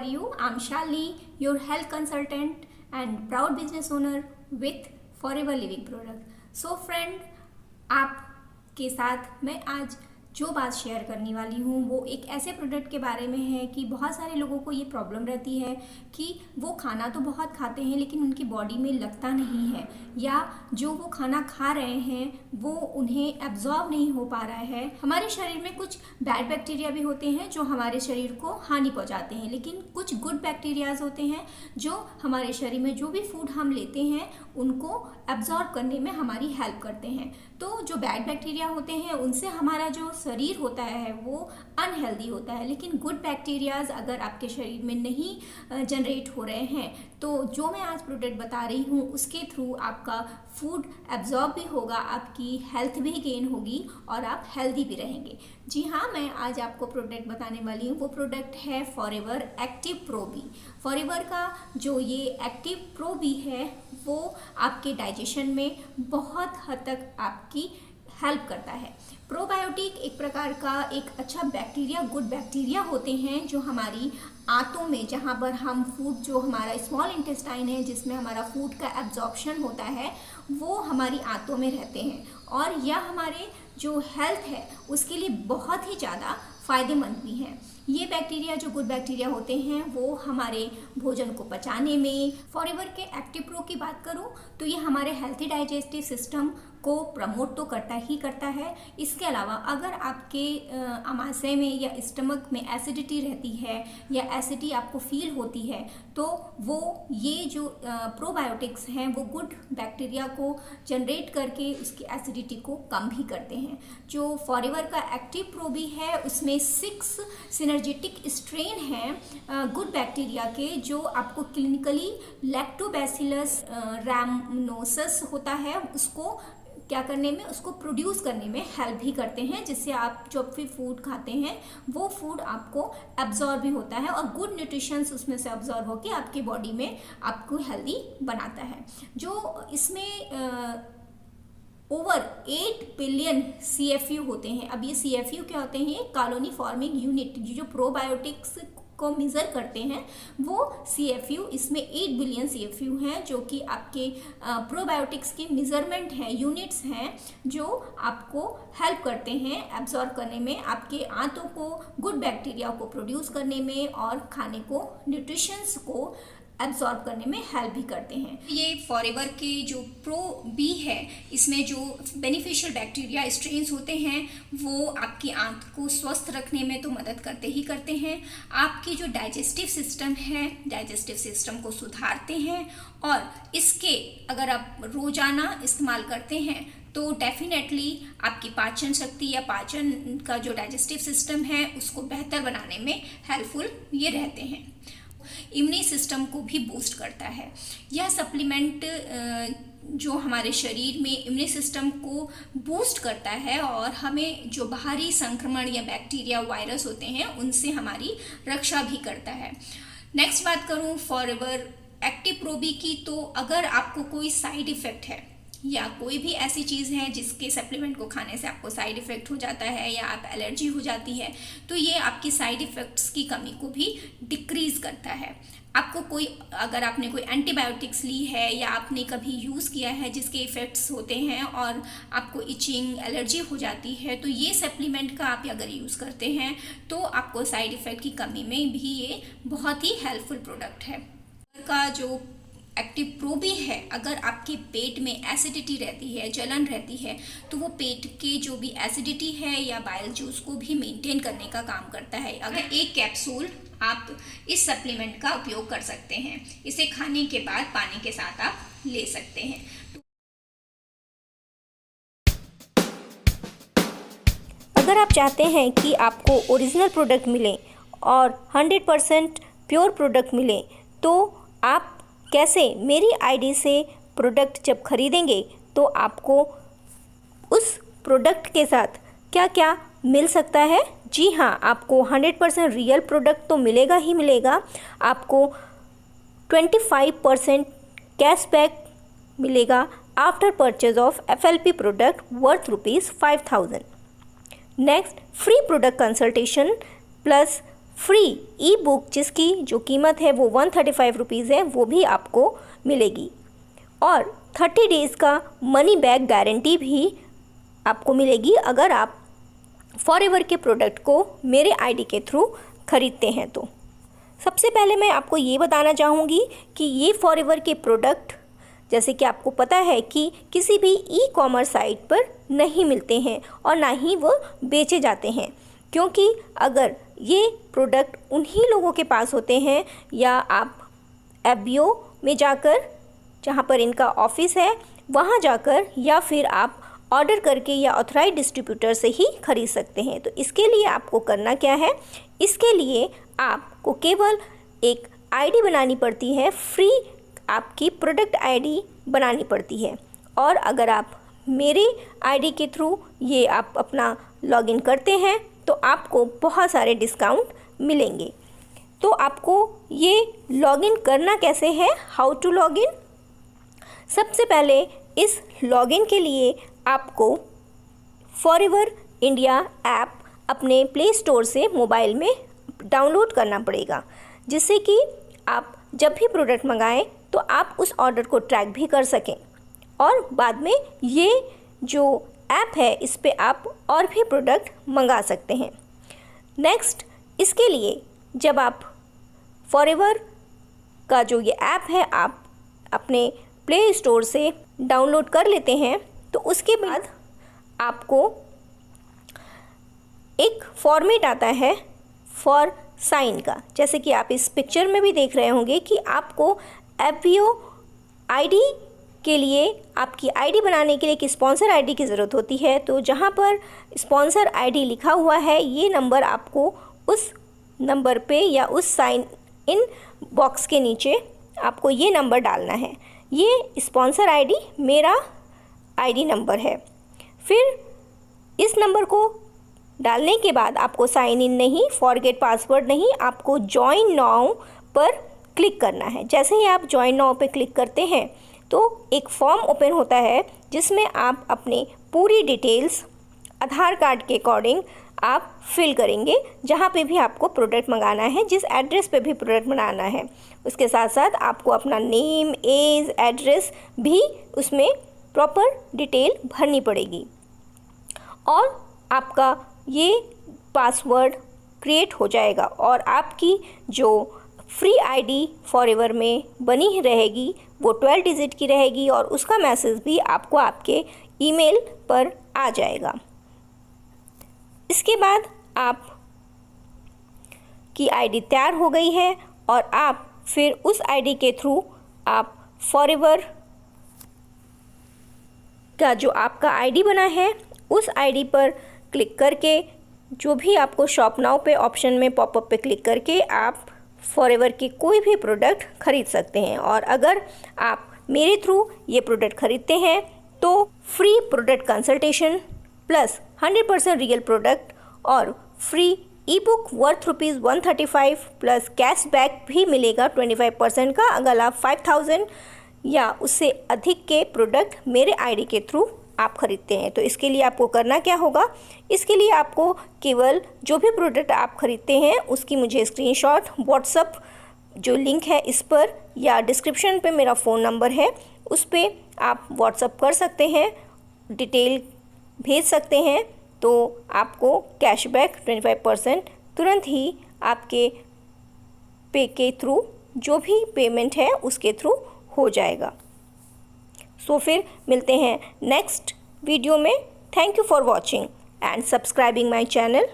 are you? I'm Shalini, your health consultant and proud business owner with Forever Living Product. So friend, आपके साथ मैं आज जो बात शेयर करने वाली हूँ वो एक ऐसे प्रोडक्ट के बारे में है कि बहुत सारे लोगों को ये प्रॉब्लम रहती है कि वो खाना तो बहुत खाते हैं लेकिन उनकी बॉडी में लगता नहीं है, या जो वो खाना खा रहे हैं वो उन्हें एब्जॉर्ब नहीं हो पा रहा है। हमारे शरीर में कुछ बैड बैक्टीरिया भी होते हैं जो हमारे शरीर को हानि पहुंचाते हैं, लेकिन कुछ गुड बैक्टीरियाज होते हैं जो हमारे शरीर में जो भी फूड हम लेते हैं उनको एब्जॉर्ब करने में हमारी हेल्प करते हैं। तो जो बैड बैक्टीरिया होते हैं उनसे हमारा जो शरीर होता है वो अनहेल्दी होता है, लेकिन गुड बैक्टीरियाज अगर आपके शरीर में नहीं जनरेट हो रहे हैं तो जो मैं आज प्रोडक्ट बता रही हूँ उसके थ्रू आपका फूड एब्जॉर्ब भी होगा, आपकी हेल्थ भी गेन होगी और आप हेल्दी भी रहेंगे। जी हाँ, मैं आज आपको प्रोडक्ट बताने वाली हूँ, वो प्रोडक्ट है forever active pro B. Forever का जो ये एक्टिव प्रो बी है वो आपके डाइजेशन में बहुत हद तक आपकी हेल्प करता है। प्रोबायोटिक एक प्रकार का एक अच्छा बैक्टीरिया, गुड बैक्टीरिया होते हैं जो हमारी आंतों में, जहाँ पर हम फूड, जो हमारा स्मॉल इंटेस्टाइन है जिसमें हमारा फूड का एब्जॉर्प्शन होता है, वो हमारी आंतों में रहते हैं और यह हमारे जो हेल्थ है उसके लिए बहुत ही ज़्यादा फ़ायदेमंद भी हैं। ये बैक्टीरिया, जो गुड बैक्टीरिया होते हैं, वो हमारे भोजन को पचाने में, फॉरएवर के एक्टिव प्रो की बात करूं तो ये हमारे हेल्थी डाइजेस्टिव सिस्टम को प्रमोट तो करता ही करता है। इसके अलावा अगर आपके आमाशय में या स्टमक में एसिडिटी रहती है या एसिडिटी आपको फील होती है तो वो ये जो प्रोबायोटिक्स हैं वो गुड बैक्टीरिया को जनरेट करके उसकी एसिडिटी को कम भी करते हैं। जो फॉरएवर का एक्टिव प्रो बी है उसमें 6 सिनर्जेटिक स्ट्रेन हैं गुड बैक्टीरिया के, जो आपको क्लिनिकली लैक्टोबैसिलस रैमनोसस होता है उसको क्या करने में, उसको प्रोड्यूस करने में हेल्प भी करते हैं, जिससे आप जो भी फूड खाते हैं वो फूड आपको एब्जॉर्ब भी होता है और गुड न्यूट्रिशंस उसमें से एब्जॉर्ब होकर आपकी बॉडी में आपको हेल्दी बनाता है। जो इसमें ओवर 8 बिलियन CFU होते हैं। अब ये CFU क्या होते हैं? कॉलोनी फॉर्मिंग यूनिट, जो प्रोबायोटिक्स को मेज़र करते हैं वो CFU, इसमें 8 बिलियन CFU हैं जो कि आपके प्रोबायोटिक्स की मेजरमेंट हैं, यूनिट्स हैं जो आपको हेल्प करते हैं एब्जॉर्ब करने में, आपके आंतों को गुड बैक्टीरिया को प्रोड्यूस करने में और खाने को, न्यूट्रिशंस को एब्जॉर्ब करने में हेल्प भी करते हैं। ये फॉरएवर के जो प्रो बी है इसमें जो बेनिफिशियल बैक्टीरिया स्ट्रेन्स होते हैं वो आपकी आंत को स्वस्थ रखने में तो मदद करते ही करते हैं, आपकी जो डाइजेस्टिव सिस्टम है, डाइजेस्टिव सिस्टम को सुधारते हैं और इसके अगर आप रोजाना इस्तेमाल करते हैं तो डेफिनेटली आपकी पाचन शक्ति या पाचन का जो डाइजेस्टिव सिस्टम है उसको बेहतर बनाने में हेल्पफुल ये रहते हैं। इम्यूनी सिस्टम को भी बूस्ट करता है यह सप्लीमेंट, जो हमारे शरीर में इम्यूनी सिस्टम को बूस्ट करता है और हमें जो बाहरी संक्रमण या बैक्टीरिया, वायरस होते हैं उनसे हमारी रक्षा भी करता है। नेक्स्ट बात करूं फॉरएवर एक्टिव प्रो बी की, तो अगर आपको कोई साइड इफ़ेक्ट है या कोई भी ऐसी चीज़ है जिसके सप्लीमेंट को खाने से आपको साइड इफ़ेक्ट हो जाता है या आप एलर्जी हो जाती है तो ये आपकी साइड इफ़ेक्ट्स की कमी को भी डिक्रीज़ करता है। आपको कोई, अगर आपने कोई एंटीबायोटिक्स ली है या आपने कभी यूज़ किया है जिसके इफ़ेक्ट्स होते हैं और आपको इचिंग, एलर्जी हो जाती है, तो ये सप्लीमेंट का आप अगर यूज़ करते हैं तो आपको साइड इफ़ेक्ट की कमी में भी ये बहुत ही हेल्पफुल प्रोडक्ट है। का जो एक्टिव प्रो बी है, अगर आपके पेट में एसिडिटी रहती है, जलन रहती है, तो वो पेट के जो भी एसिडिटी है या बाइल जूस को भी मेंटेन करने का काम करता है। अगर एक कैप्सूल आप इस सप्लीमेंट का उपयोग कर सकते हैं, इसे खाने के बाद पानी के साथ आप ले सकते हैं। अगर आप चाहते हैं कि आपको ओरिजिनल प्रोडक्ट मिले और 100% प्योर प्रोडक्ट मिले तो आप कैसे मेरी आईडी से प्रोडक्ट जब खरीदेंगे तो आपको उस प्रोडक्ट के साथ क्या क्या मिल सकता है? जी हाँ, आपको 100% रियल प्रोडक्ट तो मिलेगा ही मिलेगा। आपको 25% कैशबैक मिलेगा after purchase of FLP product worth ₹5000। Next, free product consultation plus free E book जिसकी जो कीमत है वो 135 रुपीज़ है, वो भी आपको मिलेगी। और 30 डेज़ का मनी बैक गारंटी भी आपको मिलेगी अगर आप फॉरएवर के प्रोडक्ट को मेरे आईडी के थ्रू ख़रीदते हैं तो। सबसे पहले मैं आपको ये बताना चाहूँगी कि ये फॉरएवर के प्रोडक्ट जैसे कि आपको पता है कि किसी भी ई कॉमर्स साइट पर नहीं मिलते हैं और ना ही वो बेचे जाते हैं, क्योंकि अगर ये प्रोडक्ट उन्हीं लोगों के पास होते हैं या आप एफबीओ में जाकर, जहाँ पर इनका ऑफिस है, वहाँ जाकर या फिर आप ऑर्डर करके या ऑथराइज्ड डिस्ट्रीब्यूटर से ही खरीद सकते हैं। तो इसके लिए आपको करना क्या है, इसके लिए आपको केवल एक आईडी बनानी पड़ती है, फ्री आपकी प्रोडक्ट आईडी बनानी पड़ती है। और अगर आप मेरे आईडी के थ्रू ये आप अपना लॉगिन करते हैं तो आपको बहुत सारे डिस्काउंट मिलेंगे। तो आपको ये लॉगिन करना कैसे है, हाउ टू लॉगिन। सबसे पहले इस लॉगिन के लिए आपको फॉरएवर इंडिया ऐप अपने प्ले स्टोर से मोबाइल में डाउनलोड करना पड़ेगा, जिससे कि आप जब भी प्रोडक्ट मंगाएं तो आप उस ऑर्डर को ट्रैक भी कर सकें और बाद में ये जो ऐप है इस पे आप और भी प्रोडक्ट मंगा सकते हैं। नेक्स्ट, इसके लिए जब आप फॉरएवर का जो ये ऐप है आप अपने प्ले स्टोर से डाउनलोड कर लेते हैं तो उसके बाद आपको एक फॉर्मेट आता है फॉर साइन का, जैसे कि आप इस पिक्चर में भी देख रहे होंगे कि आपको एफबीओ आईडी के लिए, आपकी आईडी बनाने के लिए एक स्पॉन्सर आईडी की ज़रूरत होती है। तो जहाँ पर स्पॉन्सर आईडी लिखा हुआ है ये नंबर आपको उस नंबर पे या उस साइन इन बॉक्स के नीचे आपको ये नंबर डालना है। ये स्पॉन्सर आईडी मेरा आईडी नंबर है। फिर इस नंबर को डालने के बाद आपको साइन इन नहीं, फॉरगेट पासवर्ड नहीं, आपको जॉइन नाउ पर क्लिक करना है। जैसे ही आप जॉइन नाउ पे क्लिक करते हैं तो एक फॉर्म ओपन होता है जिसमें आप अपनी पूरी डिटेल्स आधार कार्ड के अकॉर्डिंग आप फिल करेंगे, जहाँ पे भी आपको प्रोडक्ट मंगाना है, जिस एड्रेस पे भी प्रोडक्ट मंगाना है। उसके साथ साथ आपको अपना नेम, एज, एड्रेस भी उसमें प्रॉपर डिटेल भरनी पड़ेगी और आपका ये पासवर्ड क्रिएट हो जाएगा और आपकी जो फ्री आईडी फॉरएवर में बनी रहेगी वो 12 डिजिट की रहेगी और उसका मैसेज भी आपको आपके ईमेल पर आ जाएगा। इसके बाद आप की आईडी तैयार हो गई है और आप फिर उस आईडी के थ्रू आप फॉरएवर का जो आपका आईडी बना है उस आईडी पर क्लिक करके जो भी आपको शॉप नाउ पे ऑप्शन में पॉपअप पे क्लिक करके आप फॉरएवर की कोई भी प्रोडक्ट खरीद सकते हैं। और अगर आप मेरे थ्रू ये प्रोडक्ट खरीदते हैं तो free product consultation plus 100% real product और free ebook worth ₹135 plus cashback भी मिलेगा 25% का अगर आप 5000 या उससे अधिक के प्रोडक्ट मेरे आईडी के थ्रू आप खरीदते हैं। तो इसके लिए आपको करना क्या होगा, इसके लिए आपको केवल जो भी प्रोडक्ट आप खरीदते हैं उसकी मुझे स्क्रीनशॉट व्हाट्सएप जो लिंक है इस पर या डिस्क्रिप्शन पे मेरा फ़ोन नंबर है उस पर आप व्हाट्सएप कर सकते हैं, डिटेल भेज सकते हैं, तो आपको कैशबैक 25% तुरंत ही आपके पे के थ्रू जो भी पेमेंट है उसके थ्रू हो जाएगा। सो फिर मिलते हैं नेक्स्ट वीडियो में। Thank you for watching and subscribing my channel.